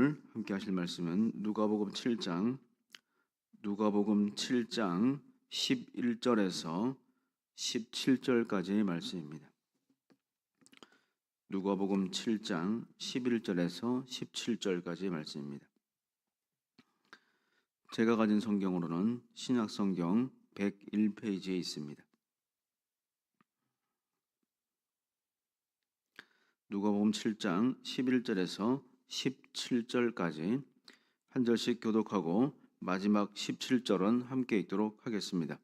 오늘 함께 하실 말씀은 누가복음 7장 11절에서 17절까지의 말씀입니다. 누가복음 7장 11절에서 17절까지의 말씀입니다. 제가 가진 성경으로는 신약성경 101페이지에 있습니다. 누가복음 7장 11절에서 17절까지 한 절씩 교독하고 마지막 17절은 함께 읽도록 하겠습니다.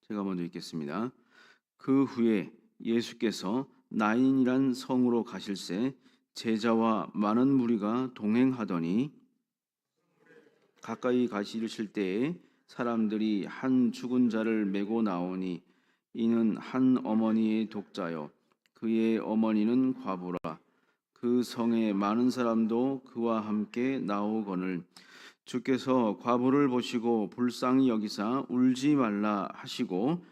제가 먼저 읽겠습니다. 그 후에 예수께서 나인이란 성으로 가실새 제자와 많은 무리가 동행하더니 가까이 가시실 때에 사람들이 한 죽은 자를 메고 나오니 이는 한 어머니의 독자요 그의 어머니는 과부라. 그 성에 많은 사람도 그와 함께 나오거늘 주께서 과부를 보시고 불쌍히 여기사 울지 말라 하시고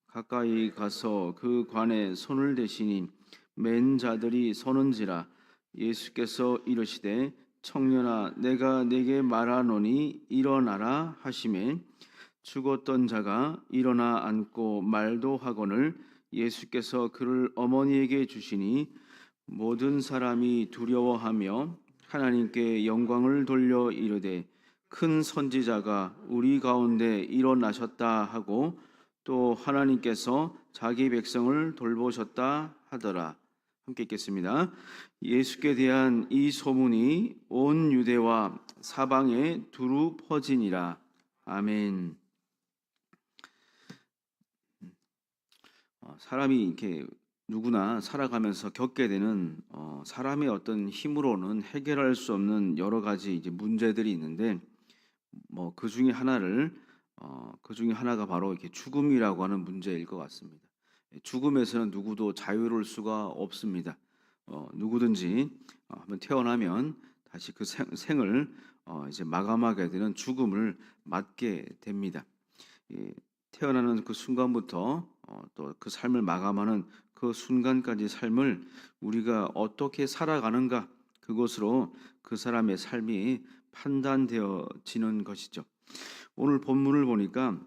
가까이 가서 그 관에 손을 대시니 맨 자들이 서는지라. 예수께서 이르시되 청년아 내가 네게 말하노니 일어나라 하시매 죽었던 자가 일어나 앉고 말도 하거늘 예수께서 그를 어머니에게 주시니 모든 사람이 두려워하며 하나님께 영광을 돌려 이르되 큰 선지자가 우리 가운데 일어나셨다 하고 또 하나님께서 자기 백성을 돌보셨다 하더라. 함께 읽겠습니다. 예수께 대한 이 소문이 온 유대와 사방에 두루 퍼지니라. 아멘. 사람이 이렇게 누구나 살아가면서 겪게 되는 사람의 어떤 힘으로는 해결할 수 없는 여러 가지 이제 문제들이 있는데 그 중에 하나가 바로 이렇게 죽음이라고 하는 문제일 것 같습니다. 죽음에서는 누구도 자유로울 수가 없습니다. 누구든지 한번 태어나면 다시 그 생을 이제 마감하게 되는 죽음을 맞게 됩니다. 태어나는 그 순간부터 또 그 삶을 마감하는 그 순간까지 삶을 우리가 어떻게 살아가는가, 그것으로 그 사람의 삶이 판단되어지는 것이죠. 오늘 본문을 보니까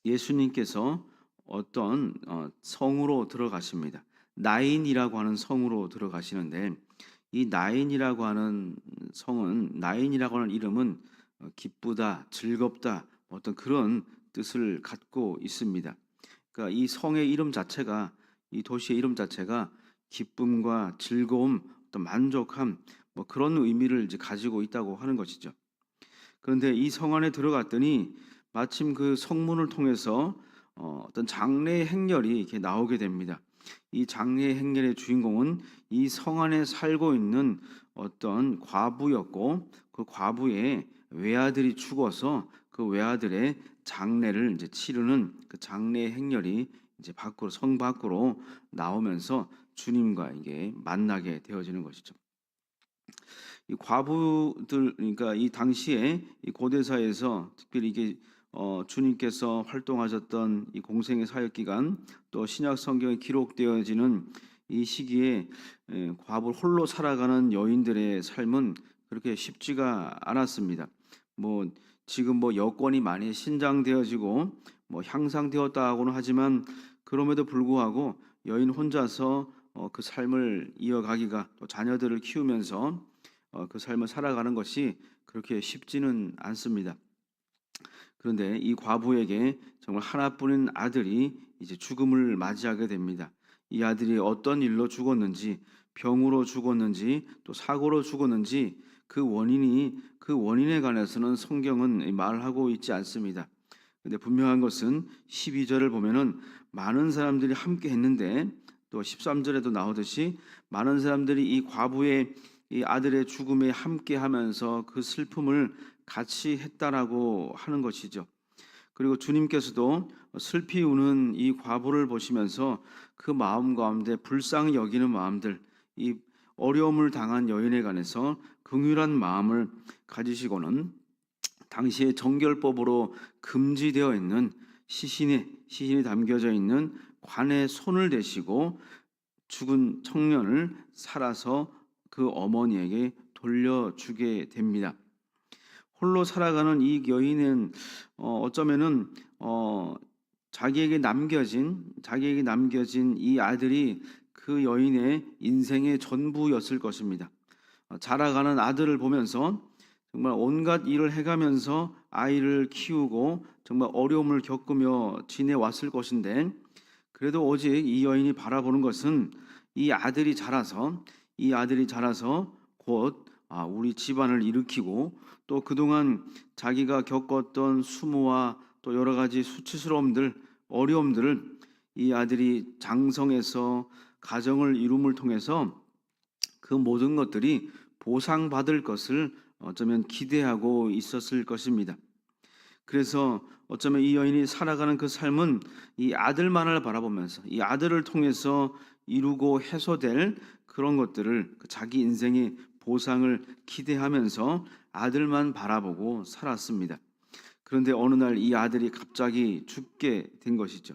예수님께서 어떤 성으로 들어가십니다. 나인이라고 하는 성으로 들어가시는데 이 나인이라고 하는 성은, 나인이라고 하는 이름은 기쁘다, 즐겁다, 어떤 그런 뜻을 갖고 있습니다. 그러니까 이 성의 이름 자체가, 이 도시의 이름 자체가 기쁨과 즐거움, 어떤 만족함, 그런 의미를 이제 가지고 있다고 하는 것이죠. 그런데 이 성 안에 들어갔더니 마침 그 성문을 통해서 어떤 장례의 행렬이 이렇게 나오게 됩니다. 이 장례의 행렬의 주인공은 이 성 안에 살고 있는 어떤 과부였고, 그 과부의 외아들이 죽어서 그 외아들의 장례를 이제 치르는 그 장례의 행렬이 이제 밖으로, 성 밖으로 나오면서 주님과 이게 만나게 되어지는 것이죠. 이 과부들, 그러니까 이 당시에 이 고대사에서 특별히 이게 주님께서 활동하셨던 이 공생의 사역 기간, 또 신약 성경에 기록되어지는 이 시기에 과부 홀로 살아가는 여인들의 삶은 그렇게 쉽지가 않았습니다. 지금 여건이 많이 신장되어지고 향상되었다고는 하지만 그럼에도 불구하고 여인 혼자서 그 삶을 이어가기가, 또 자녀들을 키우면서 그 삶을 살아가는 것이 그렇게 쉽지는 않습니다. 그런데 이 과부에게 정말 하나뿐인 아들이 이제 죽음을 맞이하게 됩니다. 이 아들이 어떤 일로 죽었는지, 병으로 죽었는지, 또 사고로 죽었는지 그 원인에 관해서는 성경은 말하고 있지 않습니다. 근데 분명한 것은 12절을 보면은 많은 사람들이 함께 했는데, 또 13절에도 나오듯이 많은 사람들이 이 과부의 이 아들의 죽음에 함께 하면서 그 슬픔을 같이 했다라고 하는 것이죠. 그리고 주님께서도 슬피 우는 이 과부를 보시면서 그 마음 가운데 불쌍히 여기는 마음들, 이 어려움을 당한 여인에 관해서 긍휼한 마음을 가지시고는 당시의 정결법으로 금지되어 있는 시신이 담겨져 있는 관에 손을 대시고 죽은 청년을 살아서 그 어머니에게 돌려주게 됩니다. 홀로 살아가는 이 여인은 어쩌면은 자기에게 남겨진 이 아들이 그 여인의 인생의 전부였을 것입니다. 자라가는 아들을 보면서 정말 온갖 일을 해가면서 아이를 키우고 정말 어려움을 겪으며 지내왔을 것인데, 그래도 오직 이 여인이 바라보는 것은 이 아들이 자라서 곧 우리 집안을 일으키고, 또 그동안 자기가 겪었던 수모와 또 여러 가지 수치스러움들, 어려움들을 이 아들이 장성해서 가정을 이룸을 통해서 그 모든 것들이 보상받을 것을 어쩌면 기대하고 있었을 것입니다. 그래서 어쩌면 이 여인이 살아가는 그 삶은 이 아들만을 바라보면서 이 아들을 통해서 이루고 해소될 그런 것들을 자기 인생의 보상을 기대하면서 아들만 바라보고 살았습니다. 그런데 어느 날 이 아들이 갑자기 죽게 된 것이죠.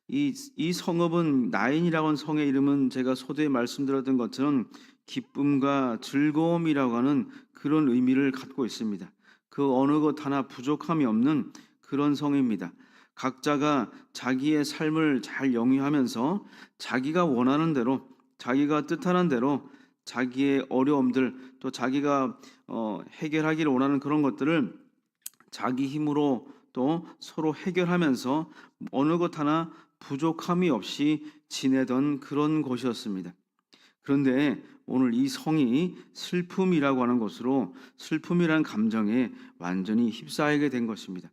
이 성읍은, 나인이라고 하는 성의 이름은 제가 소두에 말씀드렸던 것처럼 기쁨과 즐거움이라고 하는 그런 의미를 갖고 있습니다. 그 어느 것 하나 부족함이 없는 그런 성입니다. 각자가 자기의 삶을 잘 영위하면서 자기가 원하는 대로, 자기가 뜻하는 대로 자기의 어려움들, 또 자기가 해결하기를 원하는 그런 것들을 자기 힘으로 또 서로 해결하면서 어느 것 하나 부족함이 없이 지내던 그런 곳이었습니다. 그런데 오늘 이 성이 슬픔이라고 하는 것으로, 슬픔이라는 감정에 완전히 휩싸이게 된 것입니다.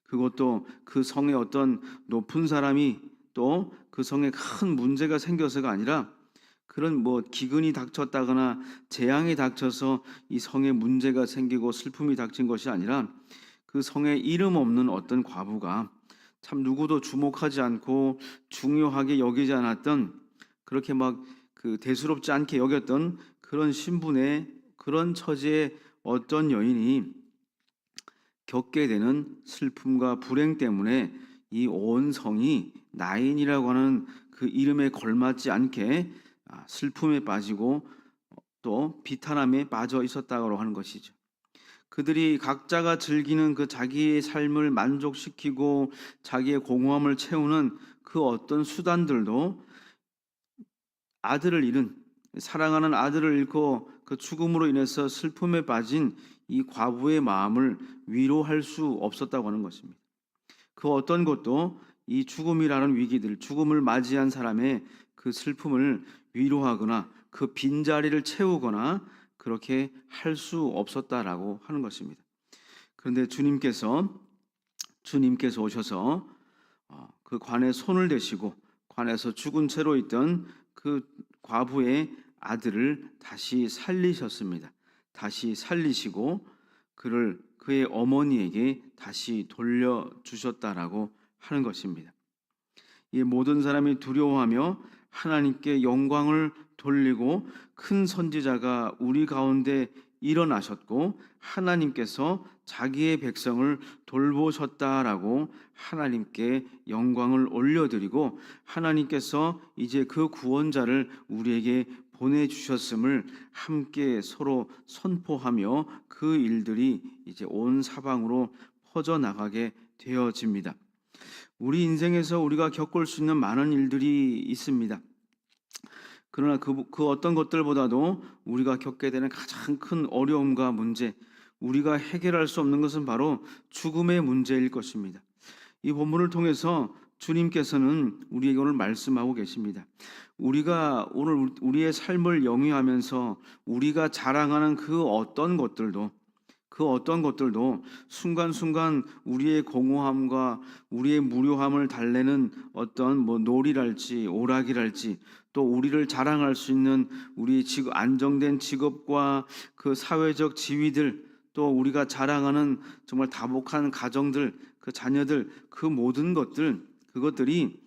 그것도 그 성에 어떤 높은 사람이 또 그 성에 큰 문제가 생겨서가 아니라, 그런 기근이 닥쳤다거나 재앙이 닥쳐서 이 성에 문제가 생기고 슬픔이 닥친 것이 아니라, 그 성에 이름 없는 어떤 과부가 참 누구도 주목하지 않고 중요하게 여기지 않았던, 그렇게 그 대수롭지 않게 여겼던 그런 신분의, 그런 처지의 어떤 여인이 겪게 되는 슬픔과 불행 때문에 이 온 성이 나인이라고 하는 그 이름에 걸맞지 않게 슬픔에 빠지고 또 비탄함에 빠져 있었다고 하는 것이죠. 그들이 각자가 즐기는 그 자기의 삶을 만족시키고 자기의 공허함을 채우는 그 어떤 수단들도 사랑하는 아들을 잃고 그 죽음으로 인해서 슬픔에 빠진 이 과부의 마음을 위로할 수 없었다고 하는 것입니다. 그 어떤 것도 이 죽음이라는 위기들, 죽음을 맞이한 사람의 그 슬픔을 위로하거나 그 빈자리를 채우거나 그렇게 할 수 없었다라고 하는 것입니다. 그런데 주님께서 오셔서 그 관에 손을 대시고 관에서 죽은 채로 있던 그 과부의 아들을 다시 살리셨습니다. 다시 살리시고 그의 어머니에게 다시 돌려주셨다라고 하는 것입니다. 이 모든 사람이 두려워하며 하나님께 영광을 돌리고 큰 선지자가 우리 가운데 일어나셨고 하나님께서 자기의 백성을 돌보셨다라고 하나님께 영광을 올려드리고, 하나님께서 이제 그 구원자를 우리에게 보내주셨음을 함께 서로 선포하며 그 일들이 이제 온 사방으로 퍼져나가게 되어집니다. 우리 인생에서 우리가 겪을 수 있는 많은 일들이 있습니다. 그러나 그 어떤 것들보다도 우리가 겪게 되는 가장 큰 어려움과 문제, 우리가 해결할 수 없는 것은 바로 죽음의 문제일 것입니다. 이 본문을 통해서 주님께서는 우리에게 오늘 말씀하고 계십니다. 우리가 오늘 우리의 삶을 영위하면서 우리가 자랑하는 그 어떤 것들도 순간순간 우리의 공허함과 우리의 무료함을 달래는 어떤 놀이랄지 오락이랄지, 또 우리를 자랑할 수 있는 우리 안정된 직업과 그 사회적 지위들, 또 우리가 자랑하는 정말 다복한 가정들, 그 자녀들, 그 모든 그것들이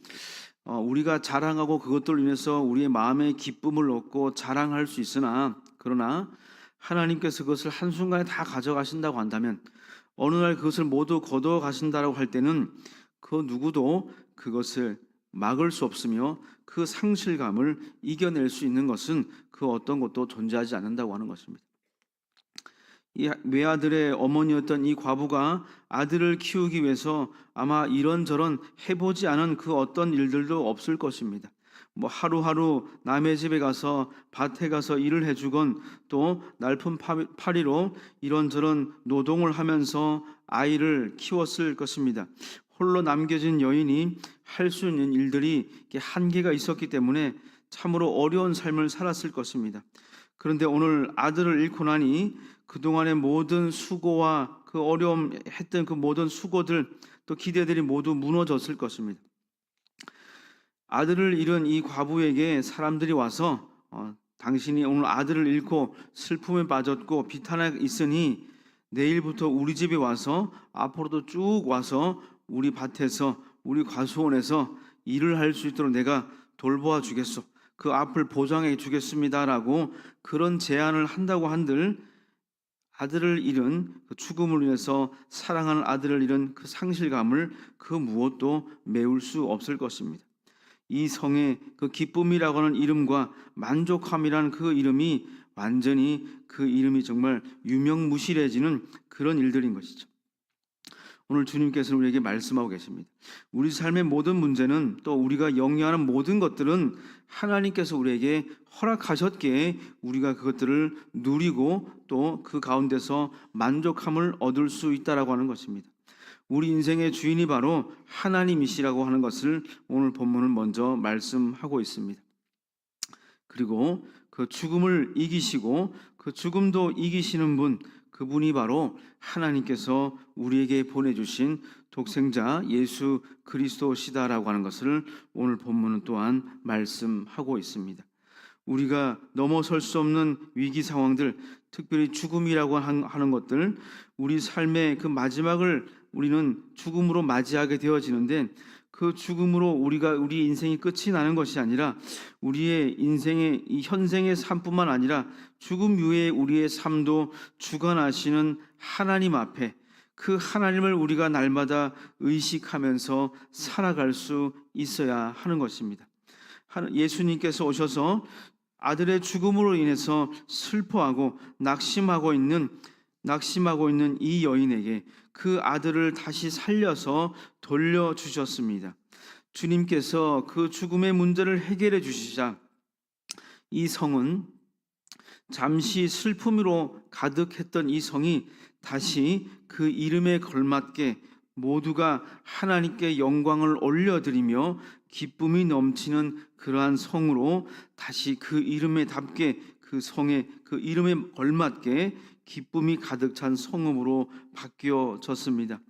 우리가 자랑하고 그것들로 인해서 우리의 마음의 기쁨을 얻고 자랑할 수 있으나, 그러나 하나님께서 그것을 한순간에 다 가져가신다고 한다면, 어느 날 그것을 모두 거두어 가신다고 할 때는 그 누구도 그것을 막을 수 없으며 그 상실감을 이겨낼 수 있는 것은 그 어떤 것도 존재하지 않는다고 하는 것입니다. 이 외아들의 어머니였던 이 과부가 아들을 키우기 위해서 아마 이런저런 해보지 않은 그 어떤 일들도 없을 것입니다. 뭐 하루하루 남의 집에 가서 밭에 가서 일을 해주건 또 날품 파리로 이런저런 노동을 하면서 아이를 키웠을 것입니다. 홀로 남겨진 여인이 할 수 있는 일들이 한계가 있었기 때문에 참으로 어려운 삶을 살았을 것입니다. 그런데 오늘 아들을 잃고 나니 그동안의 모든 수고와 그 어려움 했던 그 모든 수고들 또 기대들이 모두 무너졌을 것입니다. 아들을 잃은 이 과부에게 사람들이 와서 당신이 오늘 아들을 잃고 슬픔에 빠졌고 비탄에 있으니 내일부터 우리 집에 와서 앞으로도 쭉 와서 우리 밭에서 우리 과수원에서 일을 할 수 있도록 내가 돌보아 주겠소. 그 앞을 보장해 주겠습니다라고 그런 제안을 한다고 한들 아들을 잃은 그 죽음을 인해서 사랑하는 아들을 잃은 그 상실감을 그 무엇도 메울 수 없을 것입니다. 이 성의 그 기쁨이라고 하는 이름과 만족함이라는 그 이름이 완전히 그 이름이 정말 유명무실해지는 그런 일들인 것이죠. 오늘 주님께서는 우리에게 말씀하고 계십니다. 우리 삶의 모든 문제는 또 우리가 영위하는 모든 것들은 하나님께서 우리에게 허락하셨기에 우리가 그것들을 누리고 또 그 가운데서 만족함을 얻을 수 있다라고 하는 것입니다. 우리 인생의 주인이 바로 하나님이시라고 하는 것을 오늘 본문은 먼저 말씀하고 있습니다. 그리고 그 죽음을 이기시고 그 죽음도 이기시는 분, 그분이 바로 하나님께서 우리에게 보내주신 독생자 예수 그리스도시다라고 하는 것을 오늘 본문은 또한 말씀하고 있습니다. 우리가 넘어설 수 없는 위기 상황들, 특별히 죽음이라고 하는 것들, 우리 삶의 그 마지막을 우리는 죽음으로 맞이하게 되어지는데 그 죽음으로 우리 인생이 끝이 나는 것이 아니라 우리의 인생의 이 현생의 삶뿐만 아니라 죽음 이후에 우리의 삶도 주관하시는 하나님 앞에 그 하나님을 우리가 날마다 의식하면서 살아갈 수 있어야 하는 것입니다. 예수님께서 오셔서 아들의 죽음으로 인해서 슬퍼하고 낙심하고 있는 이 여인에게 그 아들을 다시 살려서 돌려주셨습니다. 주님께서 그 죽음의 문제를 해결해 주시자 이 성은 잠시 슬픔으로 가득했던 이 성이 다시 그 이름에 걸맞게 모두가 하나님께 영광을 올려드리며 기쁨이 넘치는 그러한 성으로 다시 그 이름에 답게 그 성의 그 이름에 걸맞게 기쁨이 가득 찬 성읍으로 바뀌어졌습니다.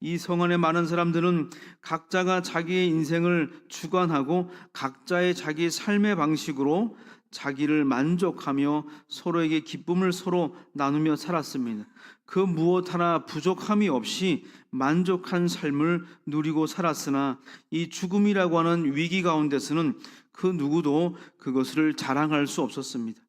이 성 안에 많은 사람들은 각자가 자기의 인생을 주관하고 각자의 자기 삶의 방식으로 자기를 만족하며 서로에게 기쁨을 서로 나누며 살았습니다. 그 무엇 하나 부족함이 없이 만족한 삶을 누리고 살았으나 이 죽음이라고 하는 위기 가운데서는 그 누구도 그것을 자랑할 수 없었습니다.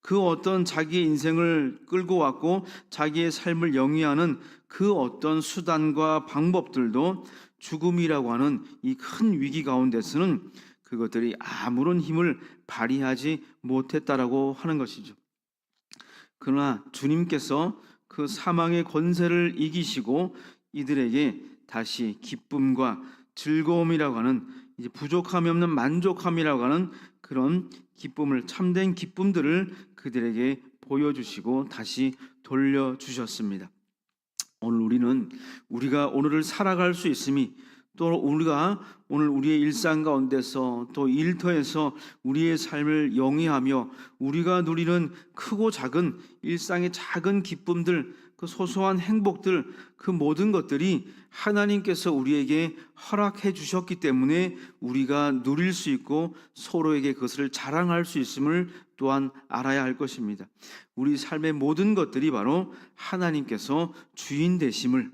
그 어떤 자기의 인생을 끌고 왔고 자기의 삶을 영위하는 그 어떤 수단과 방법들도 죽음이라고 하는 이 큰 위기 가운데서는 그것들이 아무런 힘을 발휘하지 못했다라고 하는 것이죠. 그러나 주님께서 그 사망의 권세를 이기시고 이들에게 다시 기쁨과 즐거움이라고 하는 이제 부족함이 없는 만족함이라고 하는 그런 기쁨을, 참된 기쁨들을 그들에게 보여주시고 다시 돌려주셨습니다. 오늘 우리가 오늘을 살아갈 수 있음이, 또 우리가 오늘 우리의 일상 가운데서 또 일터에서 우리의 삶을 영위하며 우리가 누리는 크고 작은 일상의 작은 기쁨들, 그 소소한 행복들, 그 모든 것들이 하나님께서 우리에게 허락해 주셨기 때문에 우리가 누릴 수 있고 서로에게 그것을 자랑할 수 있음을 또한 알아야 할 것입니다. 우리 삶의 모든 것들이 바로 하나님께서 주인 되심을,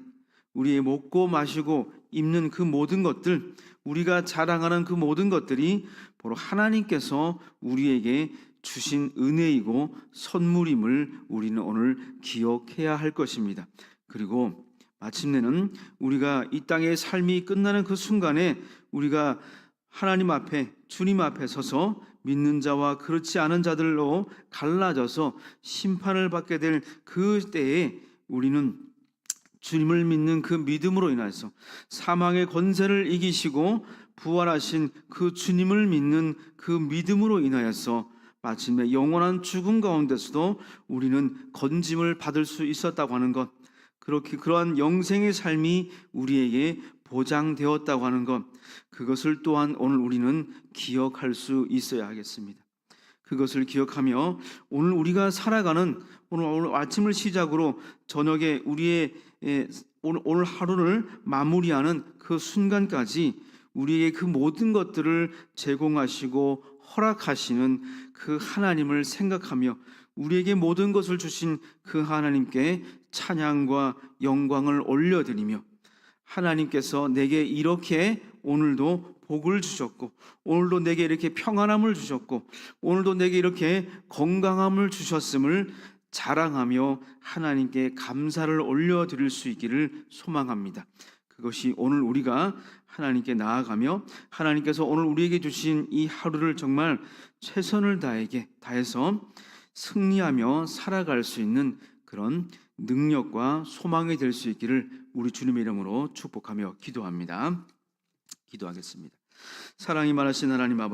우리의 먹고 마시고 입는 그 모든 것들, 우리가 자랑하는 그 모든 것들이 바로 하나님께서 우리에게 주신 은혜이고 선물임을 우리는 오늘 기억해야 할 것입니다. 그리고 마침내는 우리가 이 땅의 삶이 끝나는 그 순간에 우리가 하나님 앞에, 주님 앞에 서서 믿는 자와 그렇지 않은 자들로 갈라져서 심판을 받게 될 그 때에 우리는 주님을 믿는 그 믿음으로 인하여서 사망의 권세를 이기시고 부활하신 그 주님을 믿는 그 믿음으로 인하여서 마침내 영원한 죽음 가운데서도 우리는 건짐을 받을 수 있었다고 하는 것, 그렇게 그러한 영생의 삶이 우리에게 보장되었다고 하는 것, 그것을 또한 오늘 우리는 기억할 수 있어야 하겠습니다. 그것을 기억하며 오늘 우리가 살아가는 오늘 아침을 시작으로 저녁에 우리의 오늘 하루를 마무리하는 그 순간까지 우리에게 그 모든 것들을 제공하시고 허락하시는 그 하나님을 생각하며 우리에게 모든 것을 주신 그 하나님께 찬양과 영광을 올려드리며, 하나님께서 내게 이렇게 오늘도 복을 주셨고, 오늘도 내게 이렇게 평안함을 주셨고, 오늘도 내게 이렇게 건강함을 주셨음을 자랑하며 하나님께 감사를 올려드릴 수 있기를 소망합니다. 그것이 오늘 우리가 하나님께 나아가며 하나님께서 오늘 우리에게 주신 이 하루를 정말 최선을 다해서 승리하며 살아갈 수 있는 그런 능력과 소망이 될 수 있기를 우리 주님의 이름으로 축복하며 기도합니다. 기도하겠습니다. 사랑이 많으신 하나님 아버지,